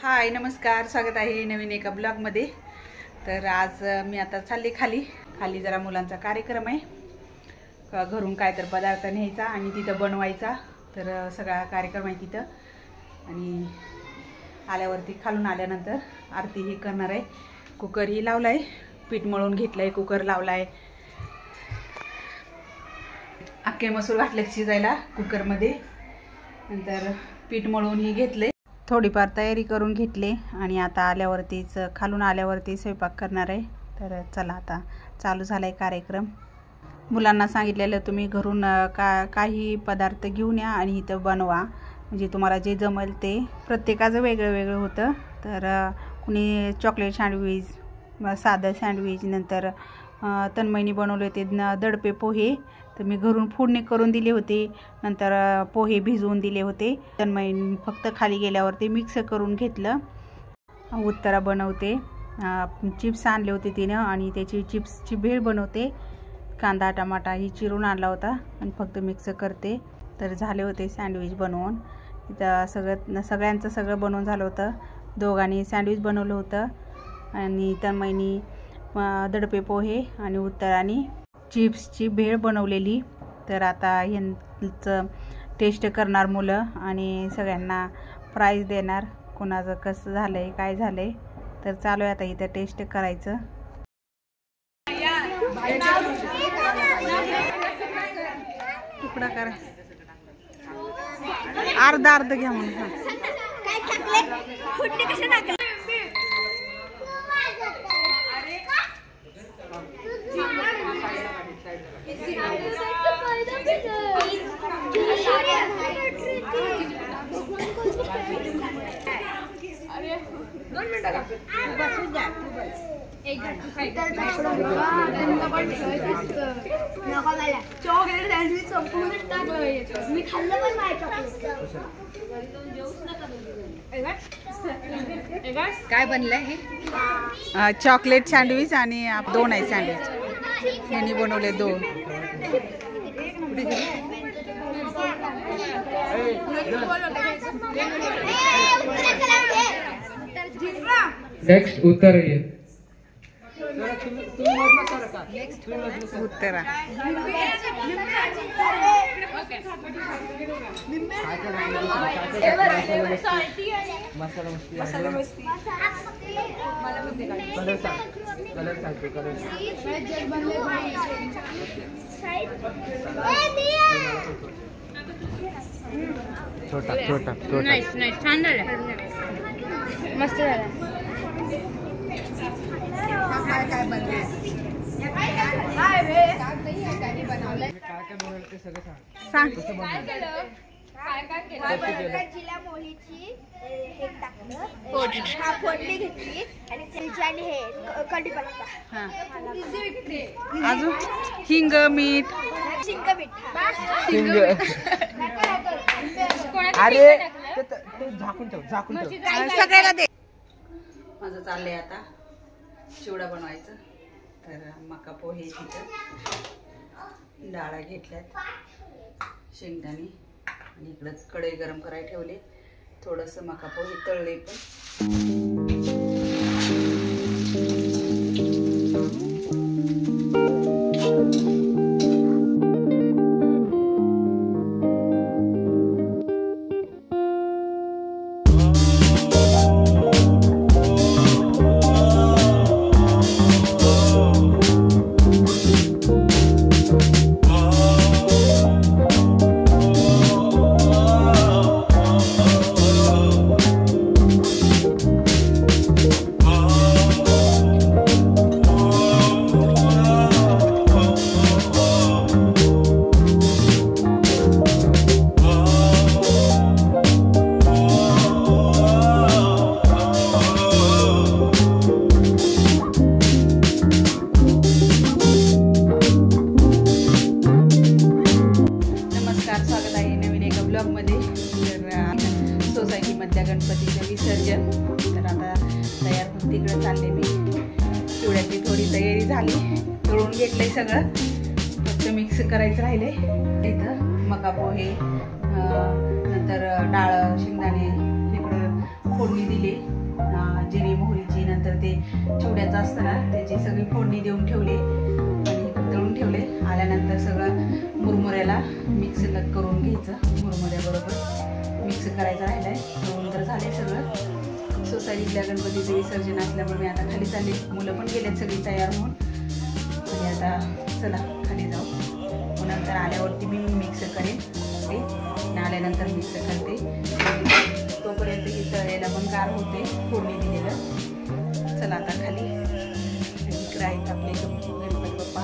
हाय नमस्कार, स्वागत आहे नवीन एका ब्लॉगमध्ये। तर आज मी आता चालले खाली जरा मुलांचा कार्यक्रम आहे। घरून काय तर पदार्थ न्यायचा आणि तिथं बनवायचा, तर सगळा कार्यक्रम आहे तिथं। आणि आल्यावरती खालून आल्यानंतर आरती ही करणार आहे। कुकर ही लावलाय, पीठ मळून घेतलंय, कुकर लावलाय, अख्खे मसूर घातले शिजायला कुकरमध्ये। नंतर पीठ मळून ही घेतले, थोडीफार तयारी करून घेतली आणि आता आल्यावरतीच खालून आल्यावरती स्वयंपाक करणार आहे। तर चला आता चालू झालाय कार्यक्रम। मुलांना सांगितलेलं तुम्ही घरून काही पदार्थ घेऊन या आणि इथं बनवा, म्हणजे तुम्हाला जे जमेल ते। प्रत्येकाचं वेगळं वेगळं होतं। तर कुणी चॉकलेट सँडविच, साधं सँडविच, नंतर तन्मयनी बनवले होते दडपे पोहे, तर मी घरून फोडणी करून दिले होते। नंतर पोहे भिजवून दिले होते। तन्मयनी फक्त खाली गेल्यावरती मिक्स करून घेतलं। उत्तरा बनवते, चिप्स आणले होते तिनं आणि त्याची चिप्सची भेळ बनवते। कांदा टमाटा ही चिरून आणला होता आणि फक्त मिक्स करते। तर झाले होते सँडविच बनवून। इथं सगळ्यांचं सगळं बनवून झालं होतं। दोघांनी सँडविच बनवलं होतं आणि तन्मयनी दडपे पोहे आणि उत्तराने चिप्सची भेळ बनवलेली। तर आता ह्यांचं टेस्ट करणार मुलं आणि सगळ्यांना प्राइज देणार, कोणाचं कसं झालंय काय झालंय। तर चालू आहे आता इथं टेस्ट करायचं। तुकडा करा, अर्धा घ्या म्हणून। चॉकलेट सँडविच संपूर्ण टाकलं, मी खाल्लं पण नाही चॉकलेट। काय बनलंय हे? चॉकलेट सँडविच आणि दोन आहे सँडविच, यांनी बनवले दोन। नेक्स्ट उत्तर आहे, उत्तरा। छोटा छोटा छोटा नाईस छान झालं, मस्त झालं। काय बनवलं? सांग। जिला मोहरीची हे टाकलं, फोडणी घेतली आणि त्याच्याने हे कढीपत्ता, अजून हिंग मीठ, अरे ते झाकून ठेव सगळ्याला दे। माझं चाललंय आता चिवडा बनवायचं। तर मका पोहे तिथं, डाळा घेतल्यात, शेंगदाणे, आणि इकडं कढई गरम करायला ठेवले, थोडंसं मका पोहे तळले पण। सोसायटीमधल्या गणपतीचं विसर्जन। तर आता तयार होऊन तिकडे चालले मी। चिवड्याची थोडी तयारी झाली, तळून घेतलंय सगळं, फक्त मिक्स करायचं राहिले। इथं मका पोहे, नंतर डाळ, शेंगदाणे, इकडं फोडणी दिली जिरे मोहरीची, नंतर ते चिवड्याचं असतं ना त्याची सगळी फोडणी देऊन ठेवली आणि तळून ठेवले. आल्यानंतर सगळं मुरमुऱ्याला मिक्स करून घ्यायचं, मुरमुऱ्याबरोबर मिक्स करायचं राहिलं आहे. तळून तर झाले सगळं. सोसायटीतल्या गणपतीचं विसर्जन असल्यामुळे मी आता खाली चालले. मुलं पण गेलेत सगळी तयार होऊन आणि आता चला खाली जाऊ. मग नंतर आल्यावरती मी मिक्स करेन ते, आल्यानंतर मिक्स करते. तोपर्यंत ही तळायला पण गार होते फोडणी दिलेलं. चला आता खाली. इकडे आहेत आपले गणपती बाप्पा.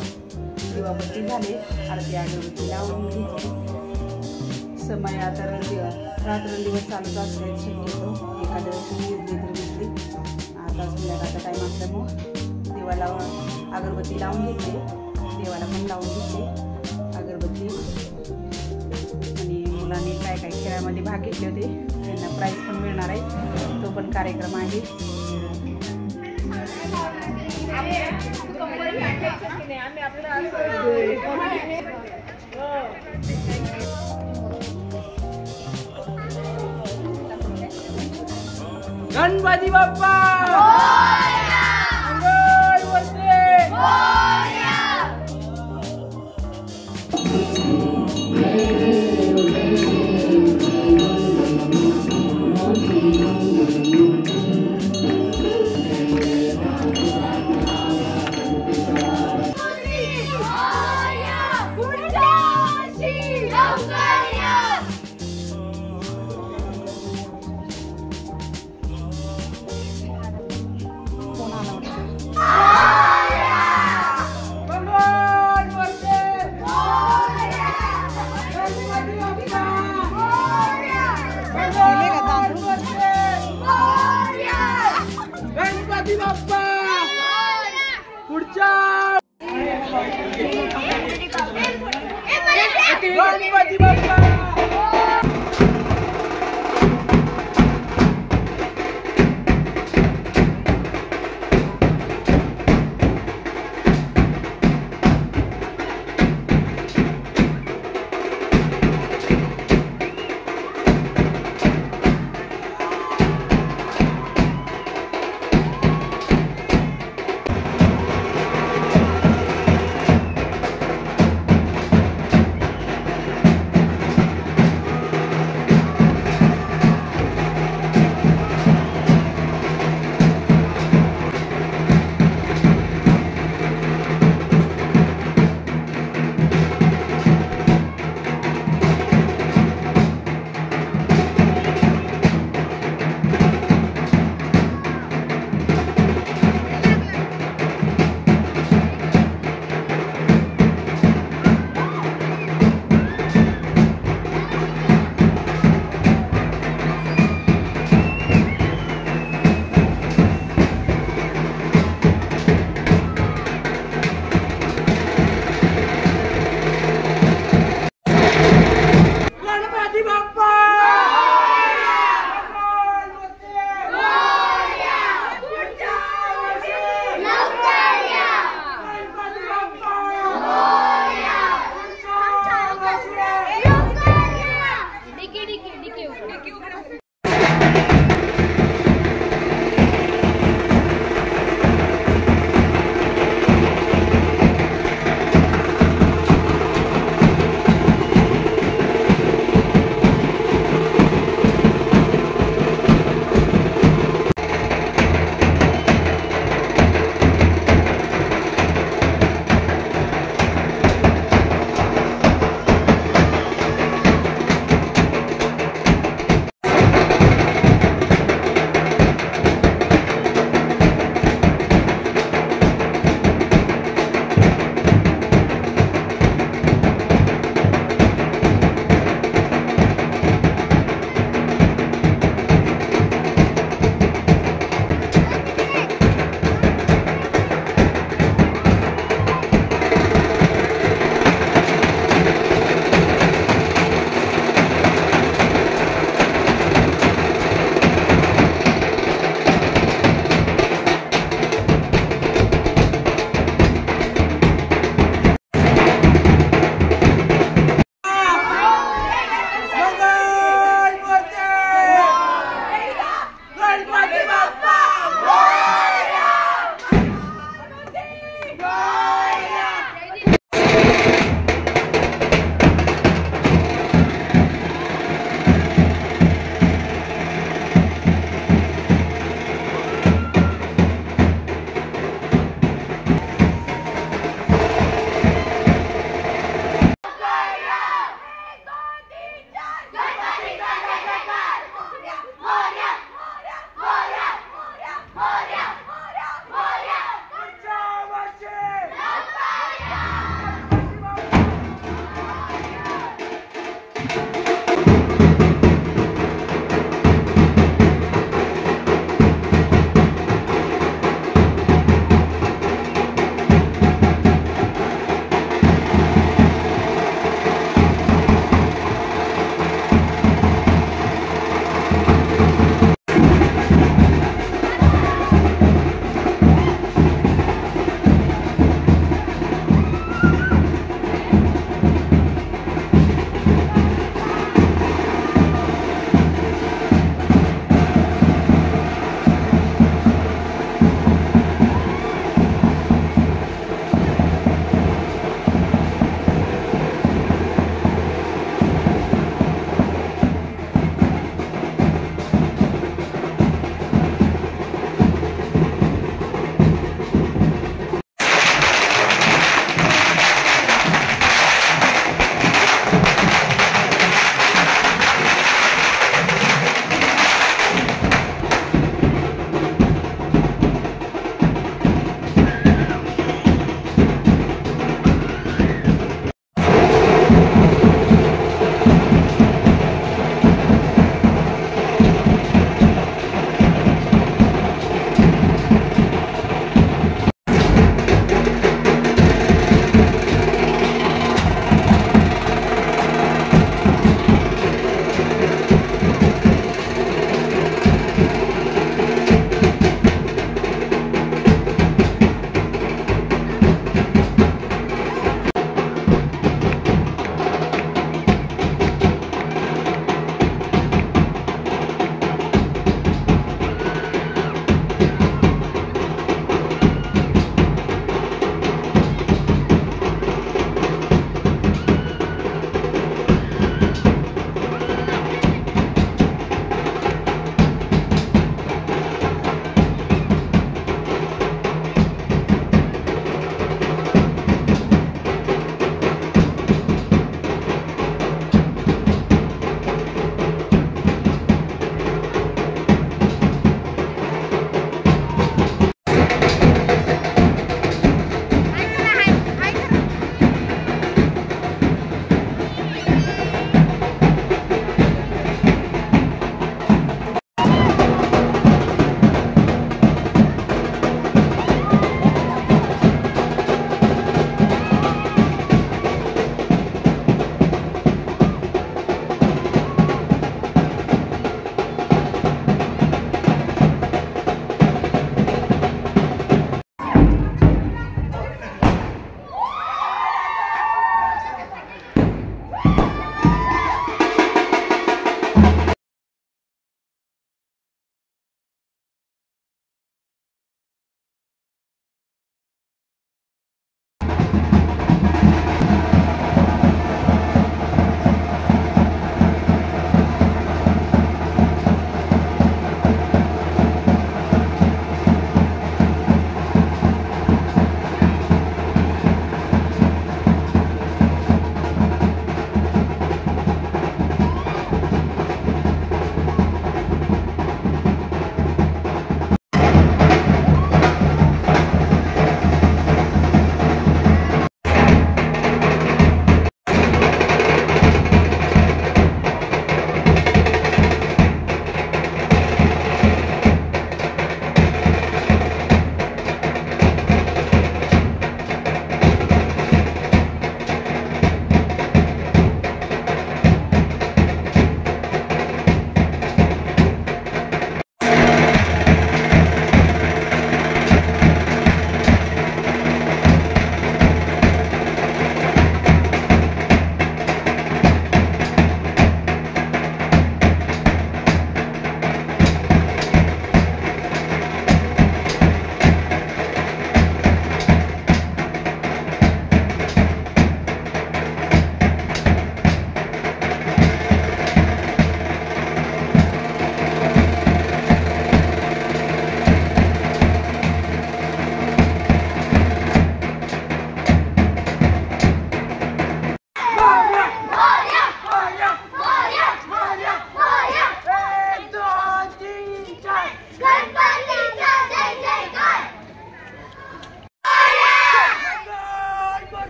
दिवाबत्ती झाले, आरती अगरबत्ती लावून घेतली. समय आता रात्रंदिवस चालूच असते शक्यतो. एखाद्या दिवशी घेतली तर घेतली. आता संध्याकाळचा टाईम असल्यामुळं देवाला अगरबत्ती लावून घेतली, देवाला पण लावून घेतली अगरबत्ती. आणि मुलांनी काय काय खेळामध्ये भाग घेतले होते, त्यांना प्राईज पण मिळणार आहे. तो पण कार्यक्रम आहे. गणपती बाप्पा मंगल वरते. गणपती बाप्पा पुढच्या गणपती बाप्पा.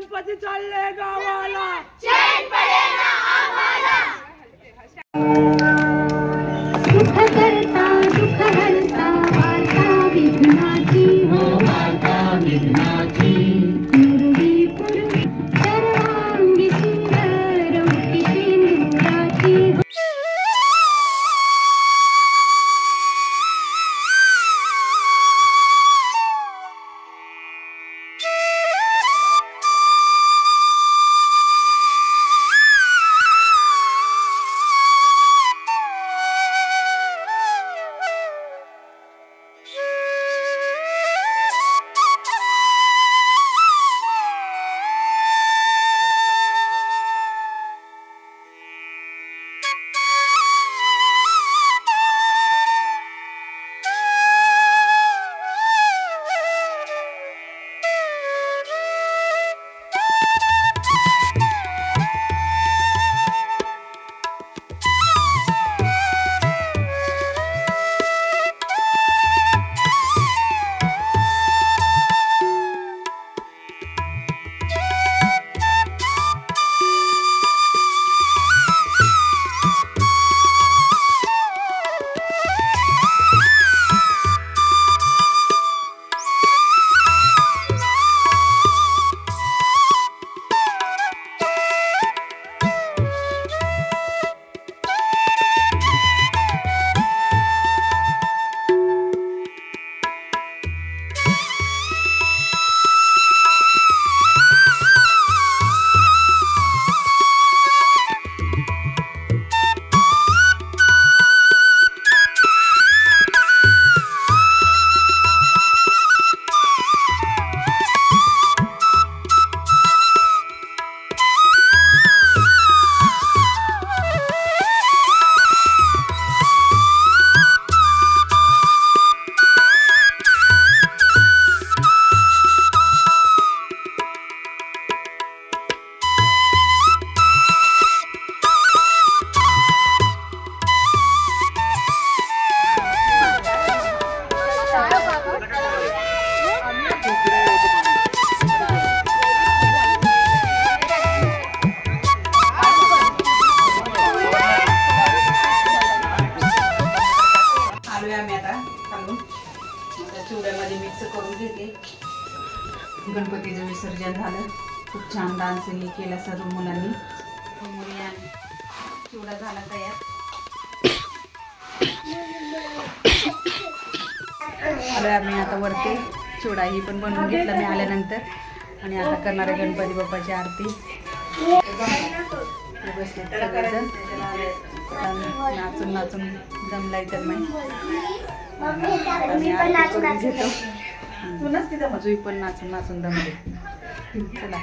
गणपती चालले गावाला. सुख करता दुःख हरता वार्ता विघ्नाची हो वार्ता विघ्नाची मुरली पुरवी सर्वांगी सुंदर उठी सिंदुराची हो. चिवड्यामध्ये मिक्स करून घेते. गणपतीचं विसर्जन झालं. खूप छान डान्स हे केला सर्व मुलांनी. चिवडा झाला तयार. आलो आम्ही आता वरती. चिवडा ही पण बनवून घेतला मी आल्यानंतर. आणि आता करणार आहे गणपती बाप्पाची आरती. बसले सगळेजण नाचून नाचून दमलाय तर नाही. तू नसती दम, जुई पण नाचून नाचून दमले. चला